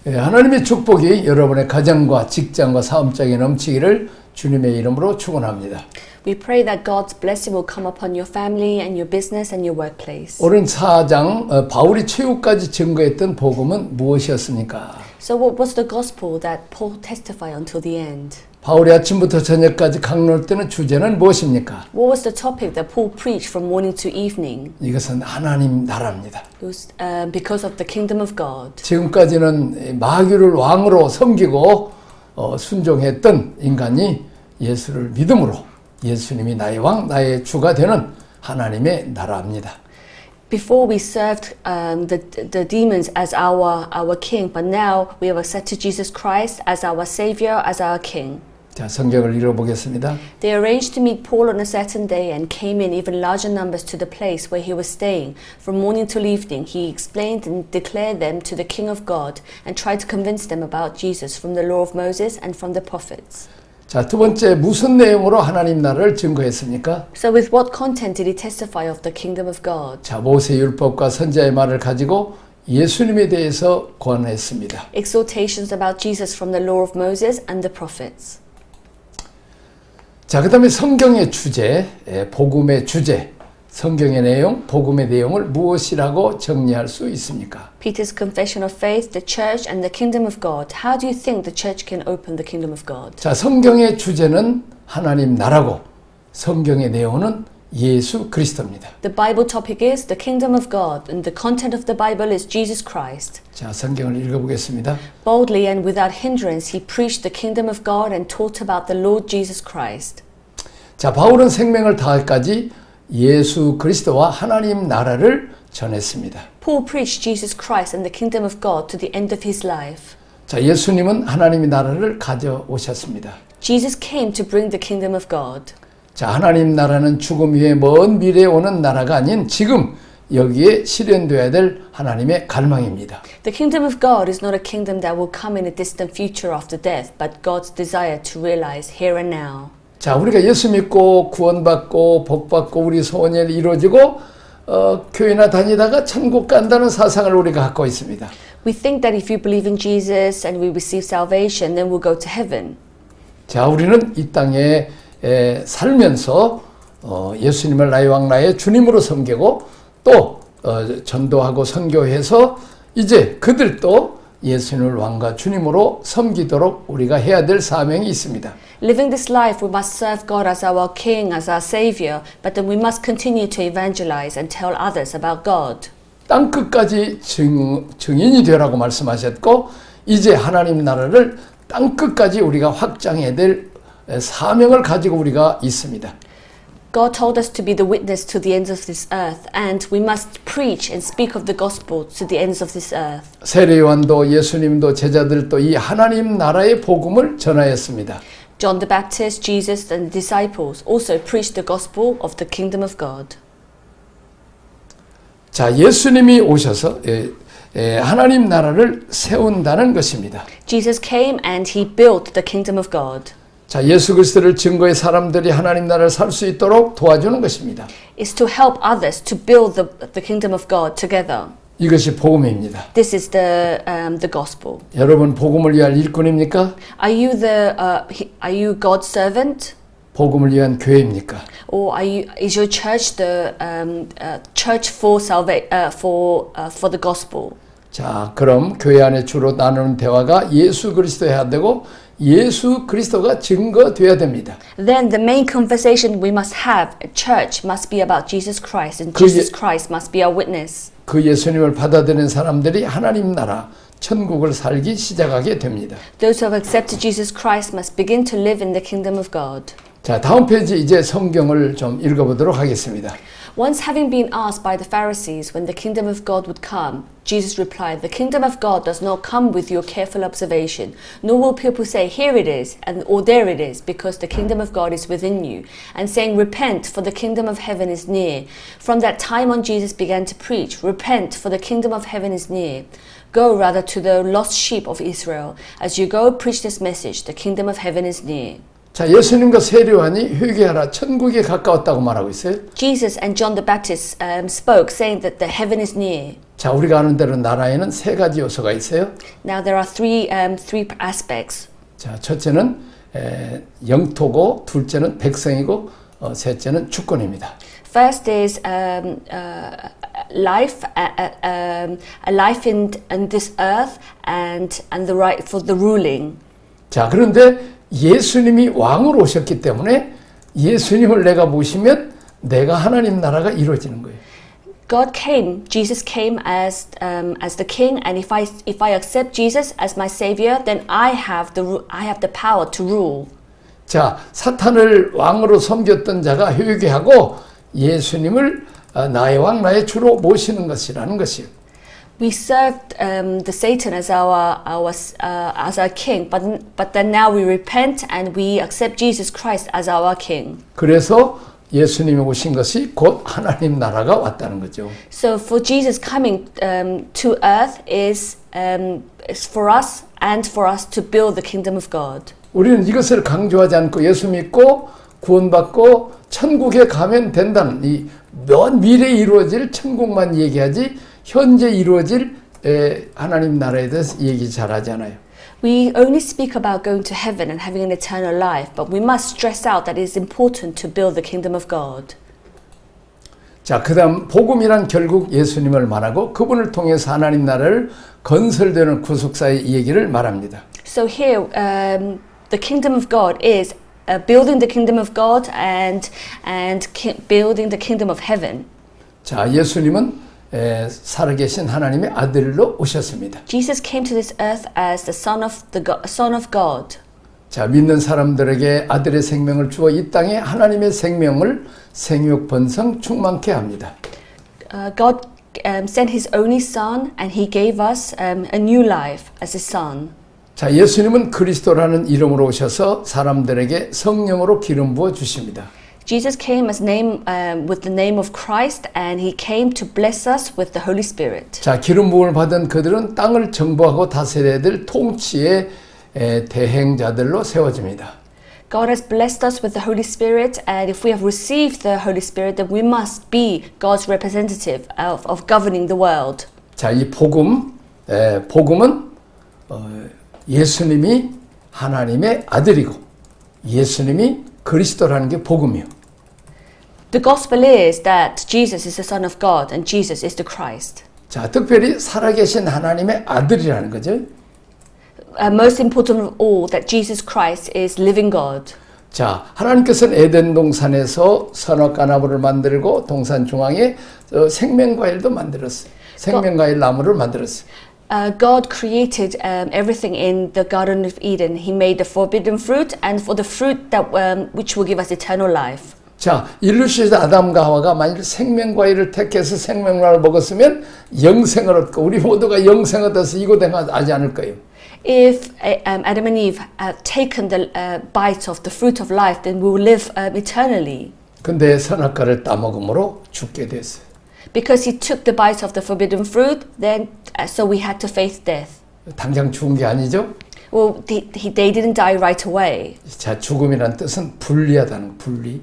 하나님의 축복이 여러분의 가정과 직장과 사업장에 넘치기를 주님의 이름으로 축원합니다. We pray that God's blessing will come upon your family and your business and your workplace. 오른 4장 바울이 최후까지 증거했던 복음은 무엇이었습니까? So what was the gospel that Paul testified until the end? 바울이 아침부터 저녁까지 강론했던 주제는 무엇입니까? What was the topic that Paul preached from morning to evening? 이것은 하나님 나라입니다. It was because of the kingdom of God. 지금까지는 마귀를 왕으로 섬기고 순종했던 인간이 예수를 믿음으로 예수님이 나의 왕, 나의 주가 되는 하나님의 나라입니다. Before we served the demons as our king, but now we have accepted Jesus Christ as our savior, as our king. 자, 성경을 읽어보겠습니다. They arranged to meet Paul on a certain day and came in even larger numbers to the place where he was staying. From morning till evening, he explained and declared them to the King of God and tried to convince them about Jesus from the law of Moses and from the prophets. 자, 두 번째 무슨 내용으로 하나님 나라를 증거했습니까? So with what content did he testify of the kingdom of God? 자, 모세 율법과 선지자의 말을 가지고 예수님에 대해서 권했습니다. Exhortations about Jesus from the law of Moses and the prophets. 자, 그 다음에 성경의 주제, 복음의 주제, 성경의 내용, 복음의 내용을 무엇이라고 정리할 수 있습니까? Peter's confession of faith, the church and the kingdom of God. How do you think the church can open the kingdom of God? 자, 성경의 주제는 하나님 나라고 성경의 내용은 예수 그리스도입니다. The Bible topic is the kingdom of God and the content of the Bible is Jesus Christ. 자, 성경을 읽어보겠습니다. Boldly and without hindrance he preached the kingdom of God and taught about the Lord Jesus Christ. 자, 바울은 생명을 다할까지 예수 그리스도와 하나님 나라를 전했습니다. Paul preached Jesus Christ and the kingdom of God to the end of his life. 자, 예수님은 하나님의 나라를 가져오셨습니다. Jesus came to bring the kingdom of God. 자, 하나님 나라는 죽음 후에 먼 미래에 오는 나라가 아닌 지금 여기에 실현되어야 될 하나님의 갈망입니다. The kingdom of God is not a kingdom that will come in a distant future after death, but God's desire to realize here and now. 자, 우리가 예수 믿고 구원받고 복받고 우리 소원이 이루어지고 교회나 다니다가 천국 간다는 사상을 우리가 갖고 있습니다. We think that if you believe in Jesus and we receive salvation, then we'll go to heaven. 자, 우리는 이 땅에 살면서 예수님을 나의 왕 나의 주님으로 섬기고 또 전도하고 선교해서 이제 그들도 예수님을 왕과 주님으로 섬기도록 우리가 해야 될 사명이 있습니다. Living this life, we must serve God as our King, as our Savior, but then we must continue to evangelize and tell others about God. 땅 끝까지 증인이 되라고 말씀하셨고 이제 하나님 나라를 땅 끝까지 우리가 확장해야 될 사명을 가지고 우리가 있습니다. God told us to be the witness to the ends of this earth, and we must preach and speak of the gospel to the ends of this earth. 세례 요한도 예수님도 제자들도 이 하나님 나라의 복음을 전하였습니다. John the Baptist, Jesus, and the disciples also preached the gospel of the kingdom of God. 자, 예수님이 오셔서 하나님 나라를 세운다는 것입니다. Jesus came and he built the kingdom of God. 자, 예수 그리스도를 증거해 사람들이 하나님 나라를 살 수 있도록 도와주는 것입니다. Is to help others to build the kingdom of God together. 이것이 복음입니다. This is the gospel. 여러분 복음을 위한 일꾼입니까? Are you God's servant? 복음을 위한 교회입니까? Or is your church the church for for the gospel? 자, 그럼 교회 안에 주로 나누는 대화가 예수 그리스도여야 되고 예수 그리스도가 증거돼야 됩니다. Then the main conversation we must have at church must be about Jesus Christ, and Jesus Christ must be our witness. 그 예수님을 받아들이는 사람들이 하나님 나라 천국을 살기 시작하게 됩니다. Those who have accepted Jesus Christ must begin to live in the kingdom of God. 자, 다음 페이지 이제 성경을 좀 읽어보도록 하겠습니다. Once having been asked by the Pharisees when the kingdom of God would come, Jesus replied, "The kingdom of God does not come with your careful observation, nor will people say, 'Here it is,' or 'There it is,' because the kingdom of God is within you, and saying, 'Repent, for the kingdom of heaven is near.' From that time on Jesus began to preach, 'Repent, for the kingdom of heaven is near.' Go rather to the lost sheep of Israel. As you go, preach this message, the kingdom of heaven is near." 자, 예수님과 세례요한이 회개하라 천국에 가까웠다고 말하고 있어요. Jesus and John the Baptist spoke, saying that the heaven is near. 자, 우리가 아는 대로 나라에는 세 가지 요소가 있어요. Now there are three aspects. 자, 첫째는 영토고, 둘째는 백성이고, 셋째는 주권입니다. First is life, a life in this earth, and the right for the ruling. 자, 그런데 예수님이 왕으로 오셨기 때문에 예수님을 내가 모시면 내가 하나님 나라가 이루어지는 거예요. Jesus came as the king, and if I accept Jesus as my savior, then I have the power to rule. 자, 사탄을 왕으로 섬겼던 자가 회개하고 예수님을 나의 왕, 나의 주로 모시는 것이라는 것이요. We served the Satan as our king, but then now we repent and we accept Jesus Christ as our king. 그래서 예수님이 오신 것이 곧 하나님 나라가 왔다는 거죠. So for Jesus coming to earth is for us and for us to build the kingdom of God. 우리는 이것을 강조하지 않고 예수 믿고 구원받고 천국에 가면 된다는 이 먼 미래에 이루어질 천국만 얘기하지 현재 이루어질 하나님 나라에 대해서 얘기 잘하지 않아요. We only speak about going to heaven and having an eternal life, but we must stress out that it is important to build the kingdom of God. 자, 그다음 복음이란 결국 예수님을 말하고 그분을 통해서 하나님 나라를 건설되는 구속사의 얘기를 말합니다. So here, the kingdom of God is building the kingdom of God and building the kingdom of heaven. 자, 예수님은 살아계신 하나님의 아들로 오셨습니다. Jesus came to this earth as the Son of God. 자, 믿는 사람들에게 아들의 생명을 주어 이 땅에 하나님의 생명을 생육 번성 충만케 합니다. God sent His only Son, and He gave us a new life as His Son. 자, 예수님은 그리스도라는 이름으로 오셔서 사람들에게 성령으로 기름 부어 주십니다. Jesus came with the name of Christ, and He came to bless us with the Holy Spirit. 자, 기름 부음을 받은 그들은 땅을 정복하고 다스려야 될 통치의 대행자들로 세워집니다. God has blessed us with the Holy Spirit, and if we have received the Holy Spirit, then we must be God's representative of governing the world. 자, 이 복음은 예수님이 하나님의 아들이고 예수님이 그리스도라는 게 복음이요. The gospel is that Jesus is the Son of God and Jesus is the Christ. 자, 특별히 살아계신 하나님의 아들이라는 거죠. Most important of all, that Jesus Christ is living God. 자, 하나님께서는 에덴 동산에서 선악과 나무를 만들고 동산 중앙에 생명과일도 만들었어요. 생명과일 나무를 만들었어요. God created everything in the Garden of Eden. He made the forbidden fruit and for the fruit that which will give us eternal life. 자, 인류 시대 아담과 하와가 만일 생명과일을 택해서 생명과일을 먹었으면 영생을 얻고 우리 모두가 영생을 얻어서 이고댕하지 않을 거예요. If Adam and Eve had taken the bite of the fruit of life, then we will live eternally. 근데 선악과를 따먹음으로 죽게 됐어요. Because he took the bite of the forbidden fruit, then so we had to face death. 당장 죽은 게 아니죠? Well, they didn't die right away. 자, 죽음이란 뜻은 분리하다는 분리.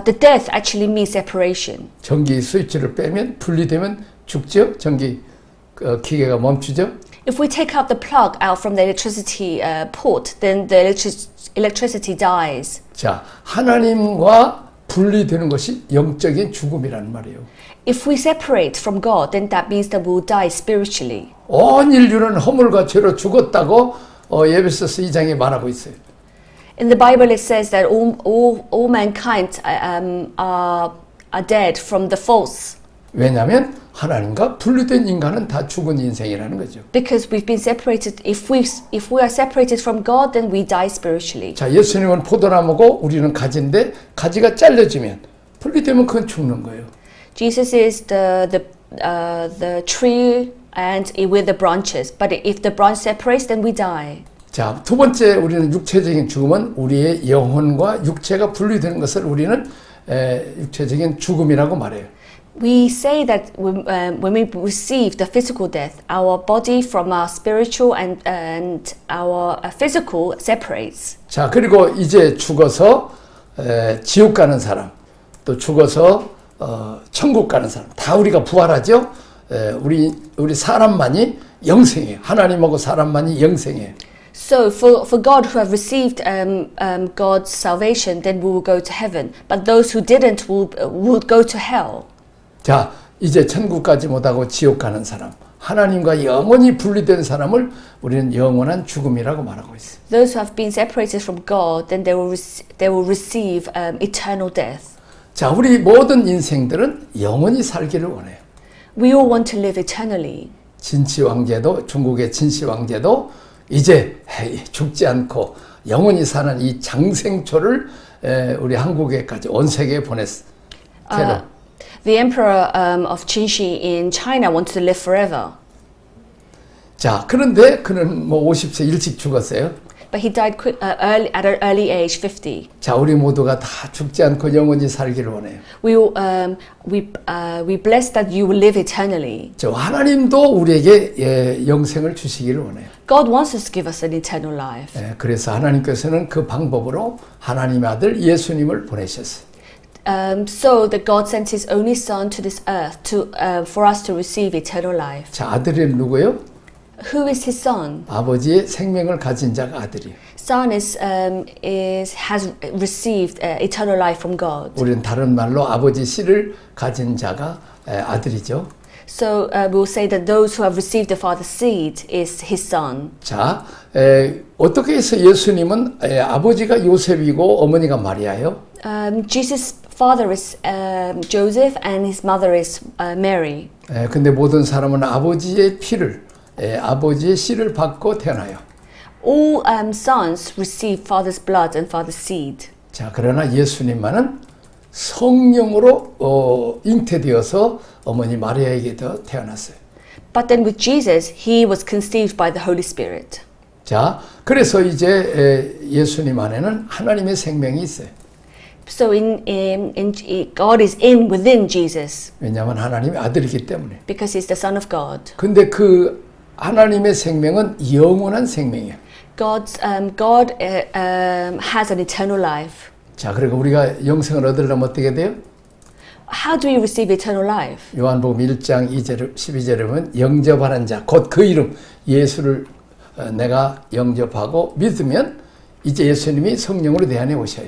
The death actually means separation. 전기 스위치를 빼면 분리되면 죽죠? 전기 기계가 멈추죠? If we take out the plug out from the electricity port, then the electricity dies. 자, 하나님과 분리되는 것이 영적인 죽음이라는 말이에요. If we separate from God, then that means that we will die spiritually. 온 인류는 허물과 죄로 죽었다고 에베소서 2장에 말하고 있어요. In the Bible, it says that all mankind are dead from the false. 왜냐하면 하나님과 분리된 인간은 다 죽은 인생이라는 거죠. Because we've been separated. If we are separated from God, then we die spiritually. 자, 예수님은 포도나무고 우리는 가지인데 가지가 잘려지면 분리되면 그건 죽는 거예요. Jesus is the tree and with the branches. But if the branch separates, then we die. 자, 두 번째 우리는 육체적인 죽음은 우리의 영혼과 육체가 분리되는 것을 우리는 육체적인 죽음이라고 말해요. We say that when we receive the physical death, our body from our spiritual and our physical separates. 자, 그리고 이제 죽어서 지옥 가는 사람, 또 죽어서 천국 가는 사람, 다 우리가 부활하죠. 우리 사람만이 영생해요. 하나님하고 사람만이 영생해요. So for God who have received God's salvation, then we will go to heaven. But those who didn't will go to hell. 자, 이제 천국까지 못하고 지옥 가는 사람, 하나님과 영원히 분리된 사람을 우리는 영원한 죽음이라고 말하고 있어요. Those who have been separated from God, then they will receive eternal death. 자, 우리 모든 인생들은 영원히 살기를 원해요. We all want to live eternally. 진치 왕제도, 중국의 진시 왕제도 이제 죽지 않고 영원히 사는 이 장생초를 우리 한국에까지 온 세계에 보냈어. The emperor of Qinshi in China wanted to live forever. 자, 그런데 그는 뭐 50세 일찍 죽었어요. But he died at an early age, 50. 자, 우리 모두가 다 죽지 않고 영원히 살기를 원해요. We bless that you will live eternally. 저 하나님도 우리에게 영생을 주시기를 원해요. God wants us to give us an eternal life. 그래서 하나님께서는 그 방법으로 하나님의 아들 예수님을 보내셨어요. So that God sent His only Son to this earth for us to receive eternal life. 자, 아들이 누구요? Who is His Son? 아버지의 생명을 가진 자가 아들이에요. Son has received eternal life from God. 우리는 다른 말로 아버지 씨를 가진 자가 아들이죠. So we'll say that those who have received the Father's seed is His Son. 자, 어떻게 해서 예수님은 아버지가 요셉이고 어머니가 마리아예요? Jesus' father is Joseph and his mother is Mary. 근데 모든 사람은 아버지의 피를, 아버지의 씨를 받고 태어나요. All sons receive father's blood and father's seed. 자, 그러나 예수님만은 성령으로 잉태되어서 어머니 마리아에게도 태어났어요. But then with Jesus, he was conceived by the Holy Spirit. 자, 그래서 이제 예수님 안에는 하나님의 생명이 있어요. So God is within Jesus 왜냐하면 하나님의 아들이기 때문에. because he's the Son of God. 근데 그 하나님의 생명은 영원한 생명이에요. God has an eternal life. 자, 그리고 우리가 영생을 얻으려면 어떻게 돼요? How do we receive eternal life? 요한복음 1장 2절 12절에 보면 영접하는 자, 곧 그 이름 예수를 내가 영접하고 믿으면 이제 예수님이 성령으로 내 안에 오셔요.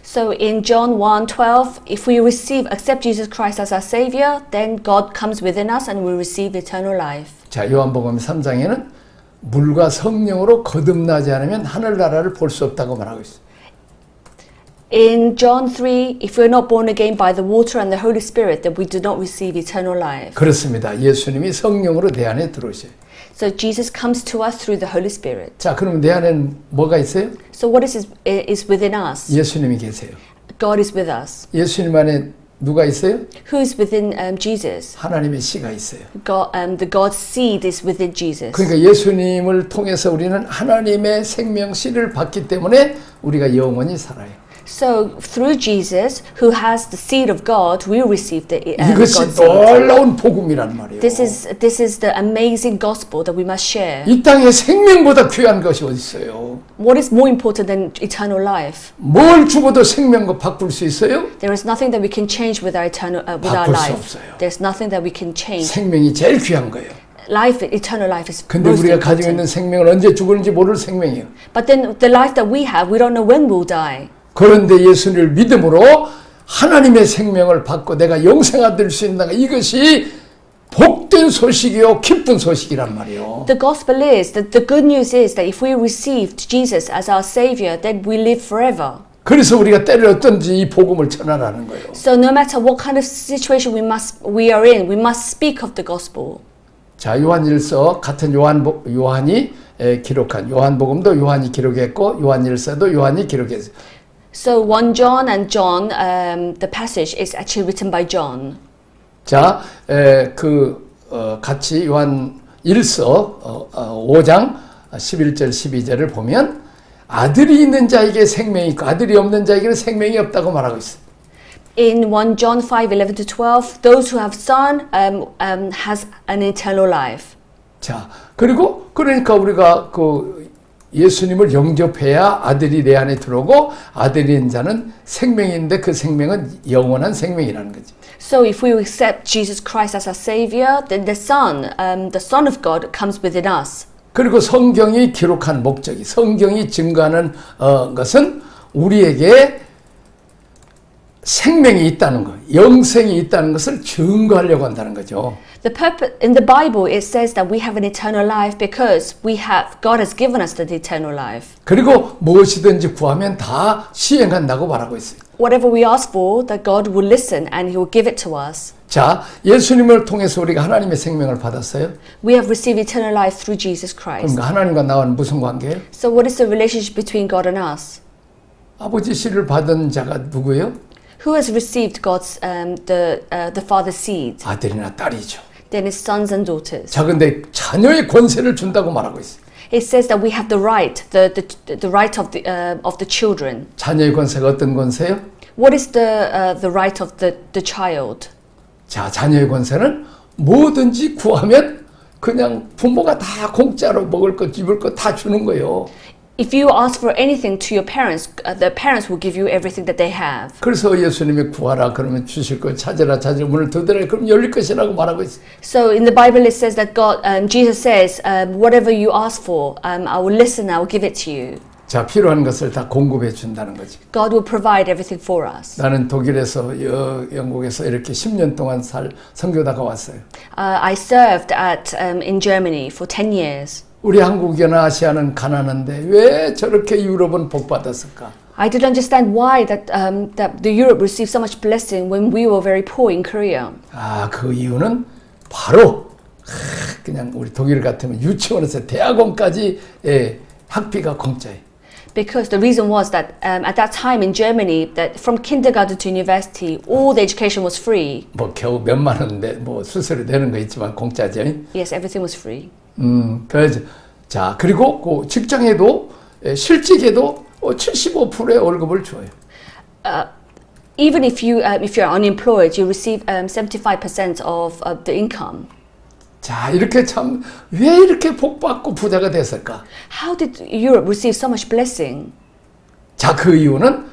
So in John 1:12, if we accept Jesus Christ as our Savior, then God comes within us and we receive eternal life. 자, 요한복음 3장에는 물과 성령으로 거듭나지 않으면 하늘나라를 볼 수 없다고 말하고 있어요. In John 3, if we're not born again by the water and the Holy Spirit, then we do not receive eternal life. 그렇습니다. 예수님이 성령으로 내 안에 들어오셔요. So Jesus comes to us through the Holy Spirit. 자, 그러면 내 안에는 뭐가 있어요? So what is within us? 예수님이 계세요. God is with us. 예수님 안에 누가 있어요? Who is within Jesus? 하나님의 씨가 있어요. The God's seed is within Jesus. 그러니까 예수님을 통해서 우리는 하나님의 생명 씨를 받기 때문에 우리가 영원히 살아요. So through Jesus, who has the seed of God, we receive the 이것이 God's seed. 놀라운 복음이란 말이에요. This is the amazing gospel that we must share. 이 땅에 생명보다 귀한 것이 어디 있어요? What is more important than eternal life? 뭘 주고도 생명과 바꿀 수 있어요? There is nothing that we can change with our 바꿀 수 life. 없어요. There's nothing that we can change. 생명이 제일 귀한 거예요. Eternal life is 근데 most 우리가 가지고 있는 important. 생명은 언제 죽을지 모를 생명이에요. But then the life that we have, we don't know when we'll die. 그런데 예수를 믿음으로 하나님의 생명을 받고 내가 영생아 될 수 있는 이것이 복된 소식이요 기쁜 소식이란 말이에요. The gospel is that the good news is that if we received Jesus as our Savior, then we live forever. 그래서 우리가 때를 어떤지 이 복음을 전하라는 거예요. So no matter what kind of situation we are in, we must speak of the gospel. 자, 요한일서 같은 요한이 기록한 요한복음도 요한이 기록했고 요한일서도 요한이 기록했어요. So 1 John and John, the passage is actually written by John. 자, 같이 요한일서 5장 11절 12절을 보면 아들이 있는 자에게 생명이 있고 아들이 없는 자에게는 생명이 없다고 말하고 있어요. In 1 John 5:11-12, those who have son has an eternal life. 자, 그리고 그러니까 우리가 예수님을 영접해야 아들이 내 안에 들어오고 아들이 인 자는 생명인데 그 생명은 영원한 생명이라는 거지. So if we accept Jesus Christ as our Savior, then the Son of God comes within us. 그리고 성경이 기록한 목적이, 성경이 증거하는 것은 우리에게 생명이 있다는 것, 영생이 있다는 것을 증거하려고 한다는 거죠. The purpose in the Bible it says that we have an eternal life because God has given us the eternal life. 그리고 무엇이든지 구하면 다 시행한다고 말하고 있어요. Whatever we ask for, that God will listen and He will give it to us. 자, 예수님을 통해서 우리가 하나님의 생명을 받았어요. We have received eternal life through Jesus Christ. 그러니까 하나님과 나와는 무슨 관계예요? So what is the relationship between God and us? 아버지 씨를 받은 자가 누구예요? Who has received God's the Father's seed? 아들이나 딸이죠. Then His sons and daughters. 자, 근데 자녀의 권세를 준다고 말하고 있어요. It says that we have the right, the right of the children. 자녀의 권세가 어떤 권세요? What is the right of the child? 자, 자녀의 권세는 뭐든지 구하면 그냥 부모가 다 공짜로 먹을 것, 입을 것 다 주는 거예요. If you ask for anything to your parents, the parents will give you everything that they have. 그래서 예수님이 구하라 그러면 주실 것, 찾으라 찾으라 문을 두드려 그럼 열릴 것이라고 말하고 있어요. So in the Bible it says that Jesus says, whatever you ask for, I will listen, I will give it to you. 자, 필요한 것을 다 공급해 준다는 거지. God will provide everything for us. 나는 독일에서 영국에서 이렇게 10년 동안 선교다가 왔어요. I served in Germany for 10 years. 우리 한국이나 아시아는 가난한데 왜 저렇게 유럽은 복 받았을까? I didn't understand why that the Europe received so much blessing when we were very poor in Korea. 아, 그 이유는 바로 그냥 우리 독일 같으면 유치원에서 대학원까지 학비가 공짜예요. Because the reason was that at that time in Germany, that from kindergarten to university, all the education was free. 뭐 겨우 몇만 원인데 뭐 수수료 내는 거 있지만 공짜죠. Yes, everything was free. 그래서 자, 그리고 그 직장에도 실직에도 75%의 월급을 줘요. Even if you're unemployed, you receive 75% of the income. 자, 이렇게 참 왜 이렇게 복 받고 부자가 됐을까? How did Europe receive so much blessing? 자, 그 이유는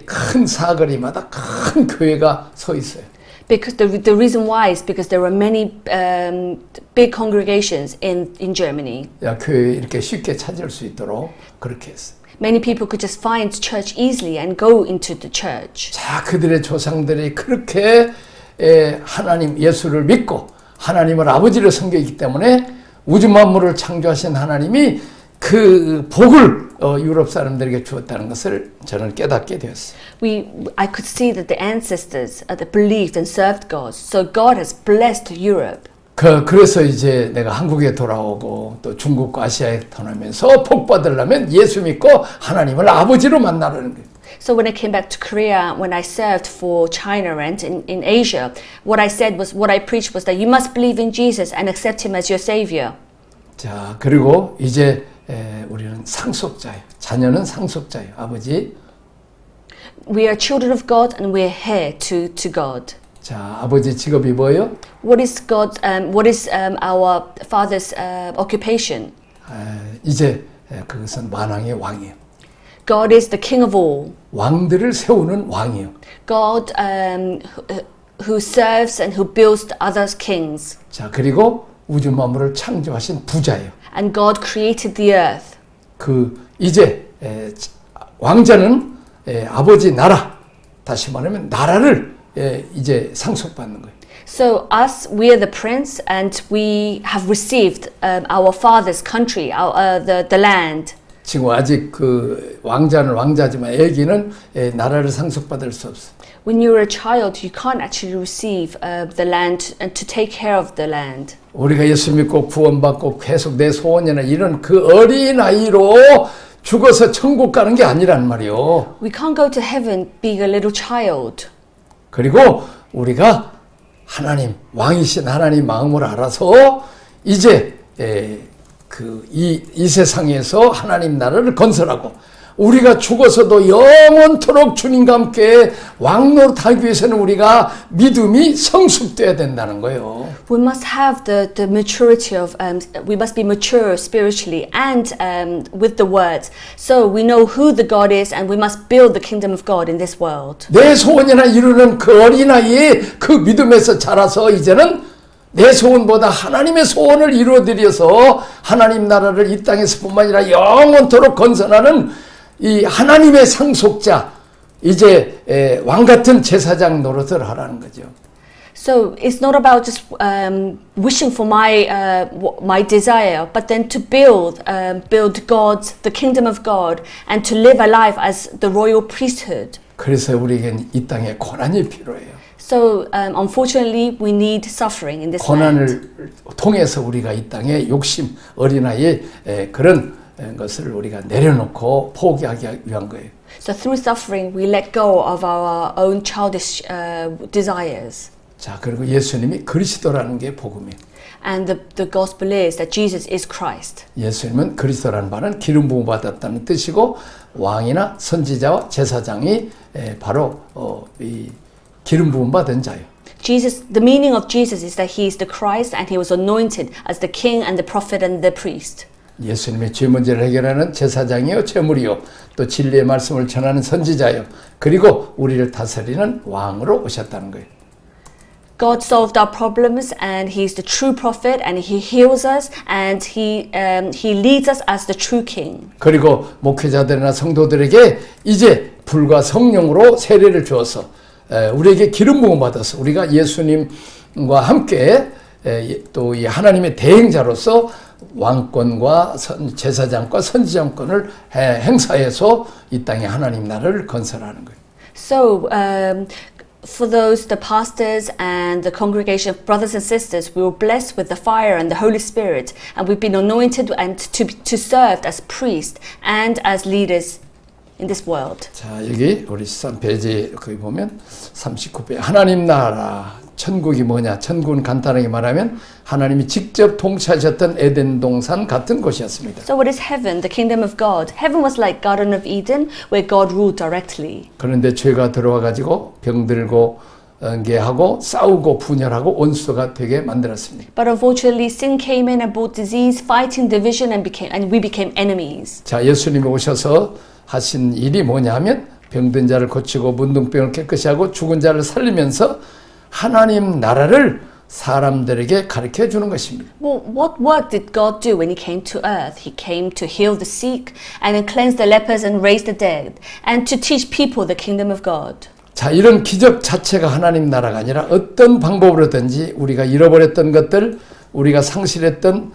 큰 사거리마다 큰 교회가 서 있어요. Because the reason why is because there were many big congregations in Germany. 야, 교회 이렇게 쉽게 찾을 수 있도록 그렇게 했어요. Many people could just find church easily and go into the church. 자, 그들의 조상들이 그렇게 하나님 예수를 믿고 하나님을 아버지로 섬기기 때문에 우주 만물을 창조하신 하나님이 그 복을 유럽 사람들에게 주었다는 것을 저는 깨닫게 되었어요. I could see that the ancestors that believed and served God. So God has blessed Europe. 그래서 이제 내가 한국에 돌아오고 또 중국과 아시아에 떠나면서 복 받으려면 예수 믿고 하나님을 아버지로 만나라는 거예요. So when I came back to Korea, when I served for China and in Asia, what I preached was that you must believe in Jesus and accept Him as your Savior. 자, 그리고 이제 우리는 상속자예요. 자녀는 상속자예요. 아버지. We are children of God and we are heir to God. 자, 아버지 직업이 뭐예요? What is our father's occupation? 이제 그것은 만왕의 왕이에요. God is the King of all. 왕들을 세우는 왕이에요. God who serves and who builds others kings. 자, 그리고 우주 만물을 창조하신 부자예요. And God created the earth. 이제 왕자는 아버지 나라, 다시 말하면 나라를 이제 상속받는 거예요. So we are the prince and we have received our father's country, the land. 지금 아직 그 왕자는 왕자지만 아기는 나라를 상속받을 수 없어. When you're a child, you can't actually receive the land and to take care of the land. 우리가 예수 믿고 구원받고 계속 내 소원이나 이런 그 어린 아이로 죽어서 천국 가는 게 아니란 말이요. We can't go to heaven being a little child. 그리고 우리가 하나님 왕이신 하나님 마음을 알아서 이제 이 세상에서 하나님 나라를 건설하고 우리가 죽어서도 영원토록 주님과 함께 왕노릇하기 위해서는 우리가 믿음이 성숙돼야 된다는 거예요. We must have the maturity of, we must be mature spiritually and with the words. So we know who the God is and we must build the kingdom of God in this world. 내 소원이나 이루는 그 어린아이의 그 믿음에서 자라서 이제는 내 소원보다 하나님의 소원을 이루어드려서 하나님 나라를 이 땅에서뿐만 아니라 영원토록 건설하는 이 하나님의 상속자, 이제 왕같은 제사장 노릇을 하라는 거죠. So it's not about just wishing for my desire, but then to build God's, the kingdom of God, and to live a life as the royal priesthood. 그래서 우리에겐 이 땅에 고난이 필요해요. So unfortunately, we need suffering in this land. 고난을 통해서 우리가 이 땅에 욕심 어린아이의 그런 것을 우리가 내려놓고 포기하기 위한 거예요. So through suffering, we let go of our own childish desires. 자, 그리고 예수님이 그리스도라는 게 복음이에요. And the gospel is that Jesus is Christ. 예수님은 그리스도라는 말은 기름 부음 받았다는 뜻이고 왕이나 선지자와 제사장이 바로 이 기름 부음 받은 자예요. Jesus, the meaning of Jesus is that he is the Christ and he was anointed as the king and the prophet and the priest. 예수님의 죄 문제를 해결하는 제사장이요, 제물이요, 또 진리의 말씀을 전하는 선지자요, 그리고 우리를 다스리는 왕으로 오셨다는 거예요. God solved our problems and he's the true prophet and he heals us and he leads us as the true king. 그리고 목회자들이나 성도들에게 이제 불과 성령으로 세례를 주어서 우리에게 기름 부음 받아서 우리가 예수님과 함께 또 이 하나님의 대행자로서 왕권과 제사장과 선지장권을 행사해서 이 땅에 하나님 나라를 건설하는 거예요. So for the pastors and the congregation of brothers and sisters, we were blessed with the fire and the Holy Spirit, and we've been anointed and to serve as priests and as leaders in this world. 자, 여기 우리 13페이지 거기 보면 39페이지 하나님 나라 천국이 뭐냐? 천국은 간단하게 말하면 하나님이 직접 통치하셨던 에덴 동산 같은 곳이었습니다. So what is heaven? The kingdom of God. Heaven was like Garden of Eden where God ruled directly. 그런데 죄가 들어와 가지고 병들고 하고 싸우고 분열하고 원수가 되게 만들었습니다. But unfortunately, sin came in and brought disease, fighting, division, and we became enemies. 자, 예수님이 오셔서 하신 일이 뭐냐면 병든 자를 고치고 문둥병을 깨끗이 하고 죽은 자를 살리면서 하나님 나라를 사람들에게 가르쳐 주는 것입니다. Well, what work did God do when He came to earth? He came to heal the sick and then cleanse the lepers and raise the dead and to teach people the kingdom of God. 자, 이런 기적 자체가 하나님 나라가 아니라 어떤 방법으로든지 우리가 잃어버렸던 것들, 우리가 상실했던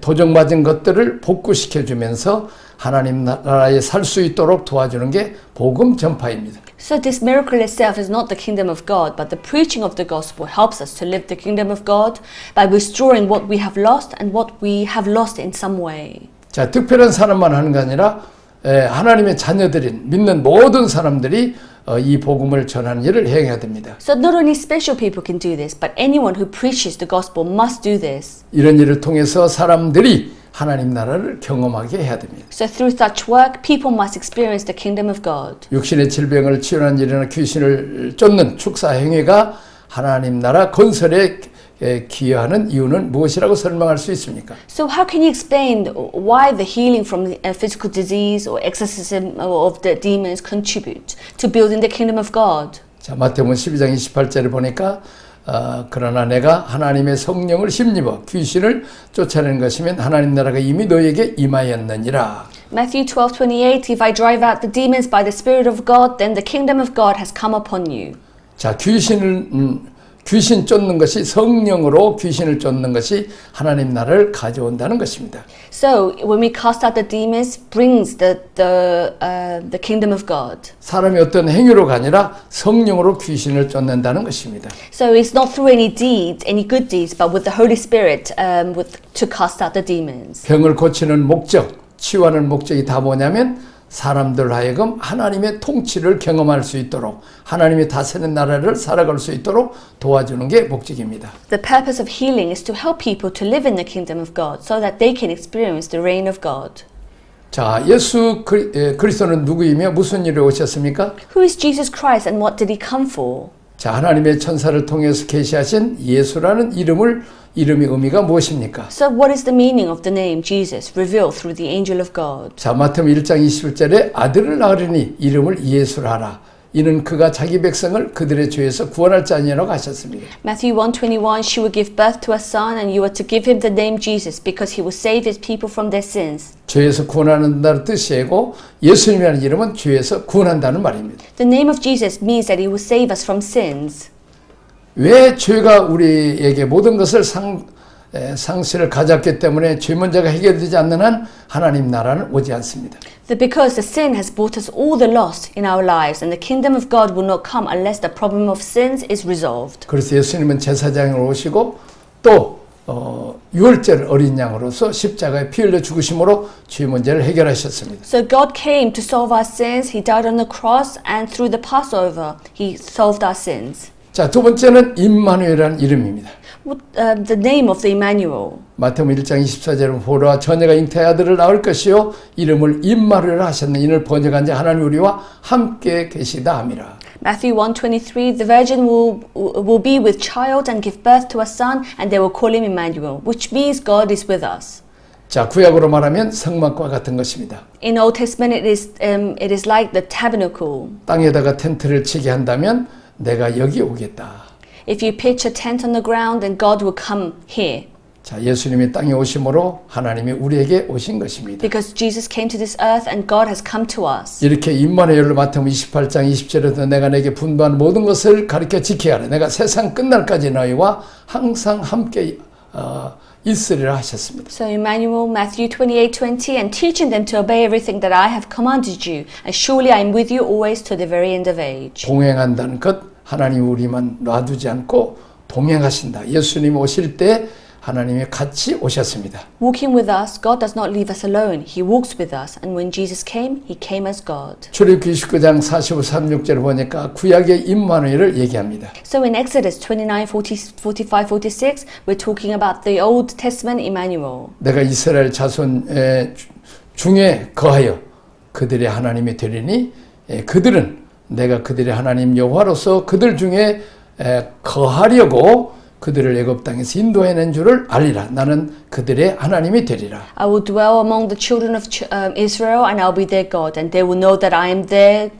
도적맞은 것들을 복구시켜 주면서 하나님 나라에 살 수 있도록 도와주는 게 복음 전파입니다. So this miracle itself is not the kingdom of God, but the preaching of the gospel helps us to live the kingdom of God by restoring what we have lost and what we have lost in some way. 자, 특별한 사람만 하는 게 아니라 하나님의 자녀들인 믿는 모든 사람들이 이 복음을 전하는 일을 행해야 됩니다. So not only special people can do this, but anyone who preaches the gospel must do this. 이런 일을 통해서 사람들이 하나님 나라를 경험하게 해야 됩니다. So through such work, people must experience the kingdom of God. 육신의 질병을 치유하는 일이나 귀신을 쫓는 축사 행위가 하나님 나라 건설에 기여하는 이유는 무엇이라고 설명할 수 있습니까? So how can you explain why the healing from physical disease or exorcism of the demons contribute to building the kingdom of God? 자, 마태복음 12장 28절을 보니까 그러나 내가 하나님의 성령을 힘입어 귀신을 쫓아내는 것이면 하나님 나라가 이미 너에게 임하였느니라. Matthew 12:28 If I drive out the demons by the Spirit of God, then the kingdom of God has come upon you. 자, 귀신 쫓는 것이 성령으로 귀신을 쫓는 것이 하나님 나라를 가져온다는 것입니다. So when we cast out the demons, brings the kingdom of God. 사람이 어떤 행위로가 아니라 성령으로 귀신을 쫓는다는 것입니다. So it's not through any deeds, any good deeds, but with the Holy Spirit, to cast out the demons. 병을 고치는 목적, 치유하는 목적이 다 뭐냐면 사람들 하여금 하나님의 통치를 경험할 수 있도록 하나님이 다스리는 나라를 살아갈 수 있도록 도와주는 게 목적입니다. The purpose of healing is to help people to live in the kingdom of God so that they can experience the reign of God. 자, 예수 그리스도는 누구이며 무슨 일에 오셨습니까? Who is Jesus Christ and what did he come for? 자, 하나님의 천사를 통해서 계시하신 예수라는 이름의 의미가 무엇입니까? So what is the meaning of the name Jesus revealed through the angel of God? 자, 마태복음 1장 21절에 아들을 낳으리니 이름을 예수라 하라. 이는 그가 자기 백성을 그들의 죄에서 구원할 자니라고 하셨습니다. Matthew 1:21, she will give birth to a son and you are to give him the name Jesus because he will save his people from their sins. 죄에서 구원한다는 뜻이고 예수님이라는 이름은 죄에서 구원한다는 말입니다. The name of Jesus means that he will save us from sins. 왜 죄가 우리에게 모든 것을 상실을 가졌기 때문에 죄 문제가 해결되지 않는 한 하나님 나라는 오지 않습니다. Because the sin has brought us all the loss in our lives and the kingdom of God will not come unless the problem of sins is resolved. 그래서 예수님은 제사장으로 오시고 또 유월절 어린 양으로서 십자가에 피 흘려 죽으심으로 죄 문제를 해결하셨습니다. So God came to solve our sins. He died on the cross and through the Passover he solved our sins. 자, 두 번째는 임마누엘이라는 이름입니다. The name of the Emmanuel. 마태복음 1장 24절은 보라 처녀가 잉태의 아들을 낳을 것이요 이름을 임마누엘 하셨네. 이를 번역한 자 하나님 우리와 함께 계시다 함이라. Matthew 1:23, the virgin will be with child and give birth to a son and they will call him Emmanuel, which means God is with us. 자, 구약으로 말하면 성막과 같은 것입니다. In Old Testament it is like the tabernacle. 땅에다가 텐트를 치게 한다면 내가 여기 오겠다. If you pitch a tent on the ground, then God will come here. 자, 예수님이 땅에 오심으로 하나님이 우리에게 오신 것입니다. Because Jesus came to this earth and God has come to us. 이렇게 임마누엘로 마태복음 28장 20절에서 내가 내게 분부한 모든 것을 가르쳐 지켜야 하라. 내가 세상 끝날까지 너희와 항상 함께 있으리라 하셨습니다. So Emmanuel, Matthew 28:20, and teaching them to obey everything that I have commanded you, and surely I am with you always to the very end of age. 동행한다는 것, 하나님 우리만 놔두지 않고 동행하신다. 예수님 오실 때 하나님이 같이 오셨습니다. Walking with us, God does not leave us alone. He walks with us, and when Jesus came, He came as God. 출애굽기 29장 45, 36절을 보니까 구약의 임마누엘을 얘기합니다. So in Exodus 29:45, 46, we're talking about the Old Testament Emmanuel. 내가 이스라엘 자손 중에 거하여 그들의 하나님이 되리니 그들은 내가 그들의 하나님 여호와로서 그들 중에 거하려고 그들을 애굽 땅에서 인도해낸 줄을 알리라. 나는 그들의 하나님이 되리라. I will dwell among the children of Israel, and I'll be their God, and they will know that I am their,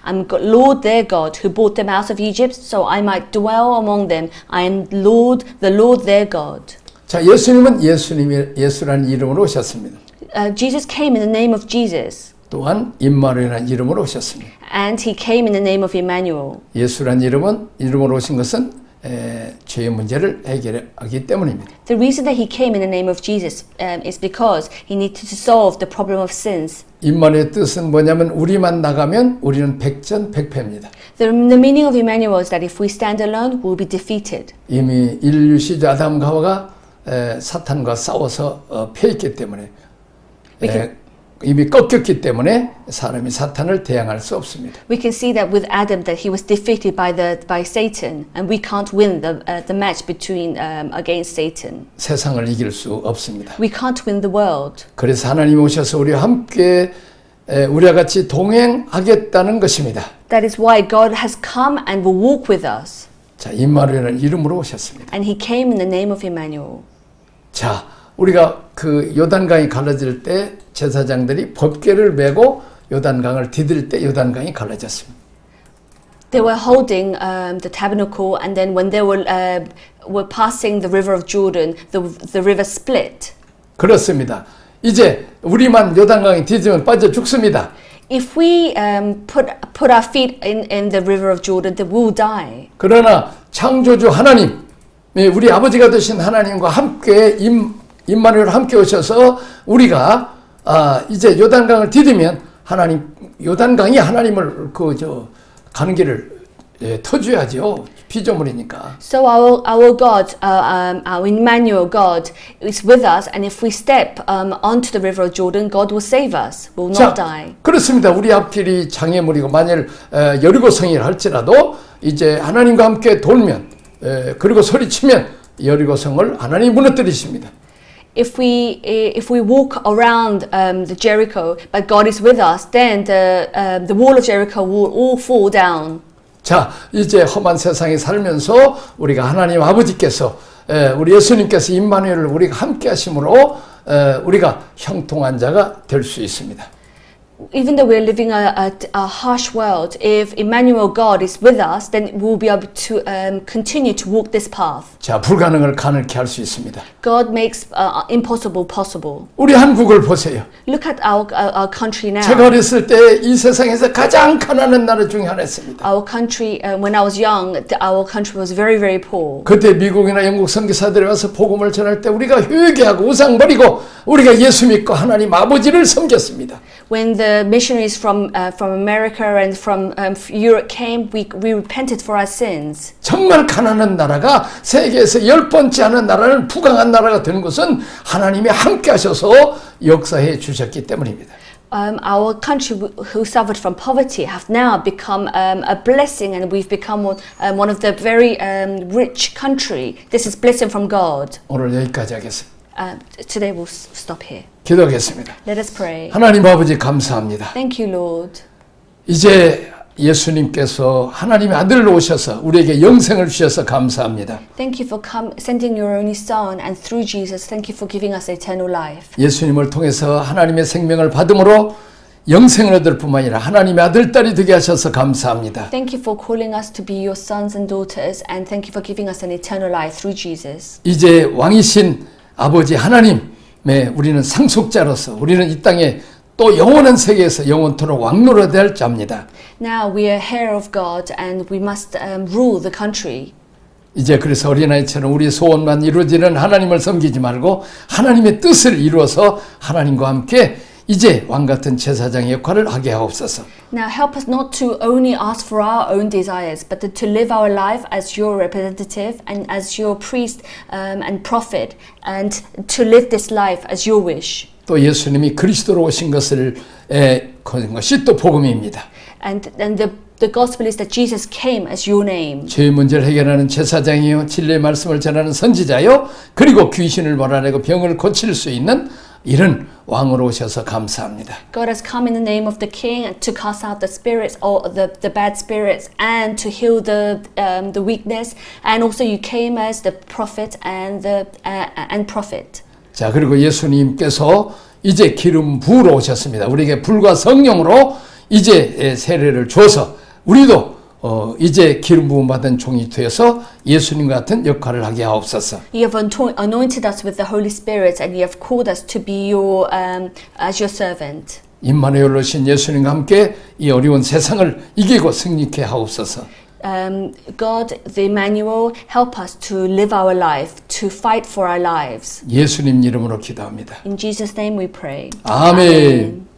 I'm Lord their God, who brought them out of Egypt, so I might dwell among them. I am Lord, the Lord their God. 자, 예수님은 예수라는 이름으로 오셨습니다. Jesus came in the name of Jesus. 또한 임마누엘이라는 이름으로 오셨습니다. And he came in the name of Emmanuel. 예수라는 이름으로 오신 것은 죄의 문제를 해결하기 때문입니다. The reason that he came in the name of Jesus is because he needed to solve the problem of sins. 임마누엘의 뜻은 뭐냐면 우리만 나가면 우리는 백전백패입니다. The meaning of Emmanuel is that if we stand alone, we'll be defeated. 이미 인류 시조 아담과 하와가 사탄과 싸워서 패했기 때문에 이미 꺾였기 때문에 사람이 사탄을 대항할 수 없습니다. We can see that with Adam that he was defeated by Satan, and we can't win the match between against Satan. 세상을 이길 수 없습니다. We can't win the world. 그래서 하나님이 오셔서 우리와 함께 우리와 같이 동행하겠다는 것입니다. That is why God has come and will walk with us. 자, 임마누엘이라는 이름으로 오셨습니다. And he came in the name of Emmanuel. 자, 우리가 그 요단강이 갈라질 때 제사장들이 법궤를 메고 요단강을 디딜 때 요단강이 갈라졌습니다. They were holding the tabernacle, and then when they were passing the river of Jordan, the river split. 그렇습니다. 이제 우리만 요단강에 디디면 빠져 죽습니다. If we put our feet in the river of Jordan, then we'll die. 그러나 창조주 하나님, 우리 아버지가 되신 하나님과 함께 임마누엘 함께 오셔서 우리가 이제 요단강을 디디면 하나님 요단강이 하나님을 가는 길을 터줘야죠. 피조물이니까. So our God, our Emmanuel God, is with us, and if we step onto the river of Jordan, God will save us. We will not die. 그렇습니다. 우리 앞길이 장애물이고 만일 여리고성이라 할지라도 이제 하나님과 함께 돌면 그리고 소리치면 여리고성을 하나님이 무너뜨리십니다. if we walk around the Jericho, but God is with us, then the wall of Jericho will all fall down. 자, 이제 험한 세상에 살면서 우리가 하나님 아버지께서 우리 예수님께서 임마누엘을 우리가 함께 하심으로 우리가 형통한 자가 될 수 있습니다. Even though we're living a harsh world, if Emmanuel God is with us, then we'll be able to continue to walk this path. 자, 불가능을 가능케 할 수 있습니다. God makes impossible possible. 우리 한국을 보세요. Look at our country now. 제가 어렸을 때 이 세상에서 가장 가난한 나라 중에 하나였습니다. Our country, when I was young, our country was very, very poor. 그때 미국이나 영국 선교사들이 와서 복음을 전할 때 우리가 회개하고 우상 버리고 우리가 예수 믿고 하나님 아버지를 섬겼습니다. When the missionaries from America and from Europe came, we repented for our sins. 정말 가난한 나라가 세계에서 10번째 하는 나라는 부강한 나라가 되는 것은 하나님이 함께 하셔서 역사해 주셨기 때문입니다. Our country who suffered from poverty have now become a blessing, and we've become one of the very rich country. This is blessing from God. 오늘 여기까지 하겠습니다. Today we'll stop here. 기도하겠습니다. Let us pray. 하나님 아버지 감사합니다. Thank you, Lord. 이제 예수님께서 하나님의 아들로 오셔서 우리에게 영생을 주셔서 감사합니다. Thank you for sending your only Son, and through Jesus, thank you for giving us eternal life. 예수님을 통해서 하나님의 생명을 받음으로 영생을 얻을 뿐만 아니라 하나님의 아들, 딸이 되게 하셔서 감사합니다. Thank you for calling us to be your sons and daughters, and thank you for giving us an eternal life through Jesus. 이제 왕이신 아버지 하나님의 우리는 상속자로서 우리는 이 땅에 또 영원한 세계에서 영원토록 왕노릇해야 될 자입니다. Now we are heir of God, and we must rule the country. 이제 그래서 어린아이처럼 우리의 소원만 이루어지는 하나님을 섬기지 말고 하나님의 뜻을 이루어서 하나님과 함께 이제 왕같은 제사장의 역할을 하게 하옵소서. Now help us not to only ask for our own desires, but to live our life as your representative and as your priest and prophet, and to live this life as your wish. 또 예수님이 그리스도로 오신 것을 거는 것이 또 복음입니다. And the gospel is that Jesus came as your name. 죄의 문제를 해결하는 제사장이요, 진리의 말씀을 전하는 선지자요, 그리고 귀신을 몰아내고 병을 고칠 수 있는 이런 왕으로 오셔서 감사합니다. God has come in the name of the King to cast out the spirits, or the bad spirits, and to heal the weakness. And also you came as the prophet and prophet. 자, 그리고 예수님께서 이제 기름 부으러 오셨습니다. 우리에게 불과 성령으로 이제 세례를 줘서 우리도 이제 기름 부음 받은 종이 되어서 예수님 같은 역할을 하게 하옵소서. You have anointed us with the Holy Spirit, and you have called us to be your as your servant. 임마누엘로 오신 예수님과 함께 이 어려운 세상을 이기고 승리케 하옵소서. God, the Emmanuel, help us to live our life, to fight for our lives. 예수님 이름으로 기도합니다. In Jesus' name we pray. 아멘.